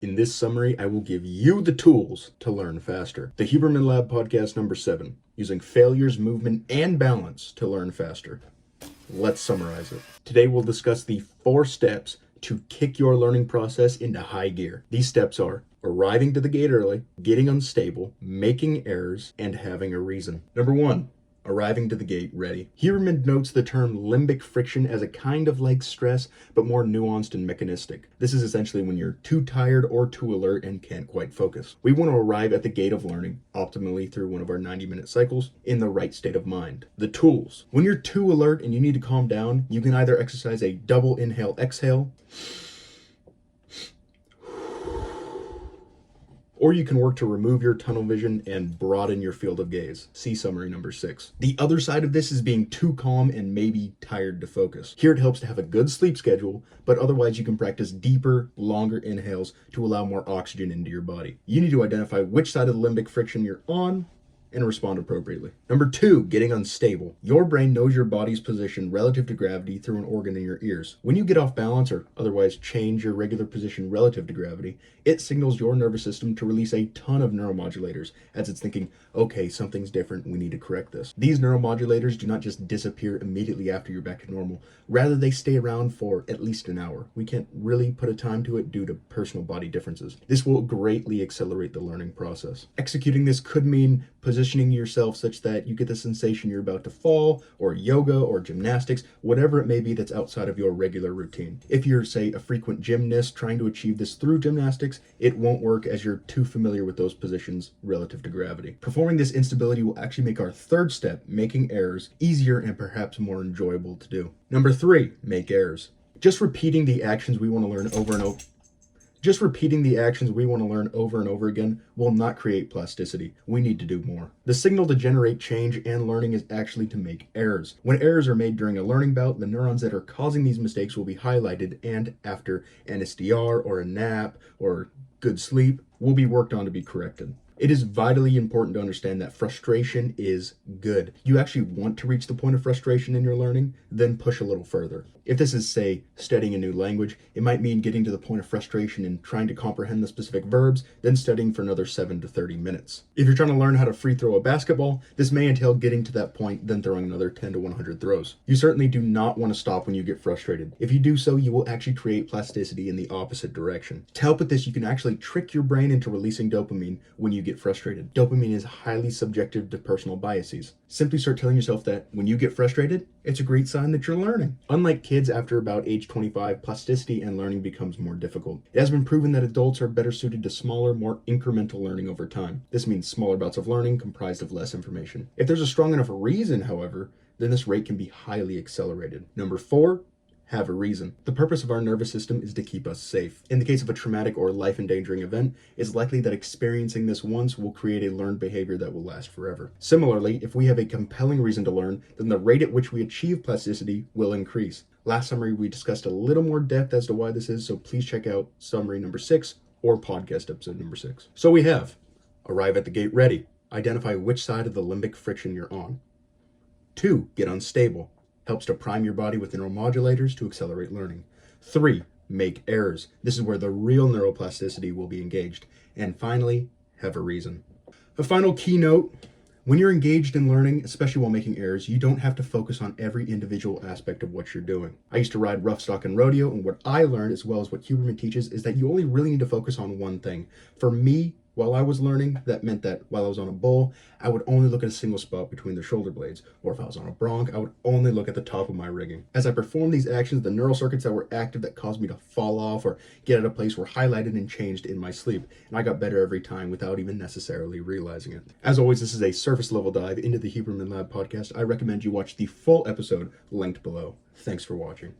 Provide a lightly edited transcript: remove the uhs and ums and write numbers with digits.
In this summary, I will give you the tools to learn faster. The Huberman Lab podcast number 7, using failures, movement, and balance to learn faster. Let's summarize it. Today we'll discuss the 4 steps to kick your learning process into high gear. These steps are arriving to the gate early, getting unstable, making errors, and having a reason. Number 1. Arriving to the gate ready. Huberman notes the term limbic friction as a kind of like stress, but more nuanced and mechanistic. This is essentially when you're too tired or too alert and can't quite focus. We want to arrive at the gate of learning, optimally through one of our 90-minute cycles, in the right state of mind. The tools. When you're too alert and you need to calm down, you can either exercise a double inhale-exhale, or you can work to remove your tunnel vision and broaden your field of gaze. See summary number 6. The other side of this is being too calm and maybe tired to focus. Here it helps to have a good sleep schedule, but otherwise you can practice deeper, longer inhales to allow more oxygen into your body. You need to identify which side of the limbic friction you're on and respond appropriately. Number 2, getting unstable. Your brain knows your body's position relative to gravity through an organ in your ears. When you get off balance or otherwise change your regular position relative to gravity, it signals your nervous system to release a ton of neuromodulators as it's thinking, okay, something's different, we need to correct this. These neuromodulators do not just disappear immediately after you're back to normal. Rather, they stay around for at least an hour. We can't really put a time to it due to personal body differences. This will greatly accelerate the learning process. Executing this could mean positioning yourself such that you get the sensation you're about to fall, or yoga or gymnastics, whatever it may be that's outside of your regular routine. If you're, say, a frequent gymnast trying to achieve this through gymnastics, it won't work as you're too familiar with those positions relative to gravity. Performing this instability will actually make our 3rd step, making errors, easier and perhaps more enjoyable to do. Number 3, make errors. Just repeating the actions we want to learn over and over again will not create plasticity. We need to do more. The signal to generate change and learning is actually to make errors. When errors are made during a learning bout, the neurons that are causing these mistakes will be highlighted, and after an SDR or a nap or good sleep will be worked on to be corrected. It is vitally important to understand that frustration is good. You actually want to reach the point of frustration in your learning, then push a little further. If this is, say, studying a new language, it might mean getting to the point of frustration and trying to comprehend the specific verbs, then studying for another 7 to 30 minutes. If you're trying to learn how to free throw a basketball, this may entail getting to that point, then throwing another 10 to 100 throws. You certainly do not want to stop when you get frustrated. If you do so, you will actually create plasticity in the opposite direction. To help with this, you can actually trick your brain into releasing dopamine when you get frustrated. Dopamine is highly subjective to personal biases. Simply start telling yourself that when you get frustrated, it's a great sign that you're learning. Unlike kids after about age 25, plasticity and learning becomes more difficult. It has been proven that adults are better suited to smaller, more incremental learning over time. This means smaller bouts of learning comprised of less information. If there's a strong enough reason, however, then this rate can be highly accelerated. Number 4, have a reason. The purpose of our nervous system is to keep us safe. In the case of a traumatic or life-endangering event, it's likely that experiencing this once will create a learned behavior that will last forever. Similarly, if we have a compelling reason to learn, then the rate at which we achieve plasticity will increase. Last summary, we discussed a little more depth as to why this is, so please check out summary number 6 or podcast episode number 6. So we have arrive at the gate ready. Identify which side of the limbic friction you're on. 2, get unstable. Helps to prime your body with neuromodulators to accelerate learning. 3, make errors. This is where the real neuroplasticity will be engaged. And finally, have a reason. A final keynote: when you're engaged in learning, especially while making errors, you don't have to focus on every individual aspect of what you're doing. I used to ride rough stock and rodeo, and what I learned, as well as what Huberman teaches, is that you only really need to focus on one thing. For me, while I was learning, that meant that while I was on a bull, I would only look at a single spot between the shoulder blades. Or if I was on a bronc, I would only look at the top of my rigging. As I performed these actions, the neural circuits that were active that caused me to fall off or get out of place were highlighted and changed in my sleep. And I got better every time without even necessarily realizing it. As always, this is a surface level dive into the Huberman Lab podcast. I recommend you watch the full episode linked below. Thanks for watching.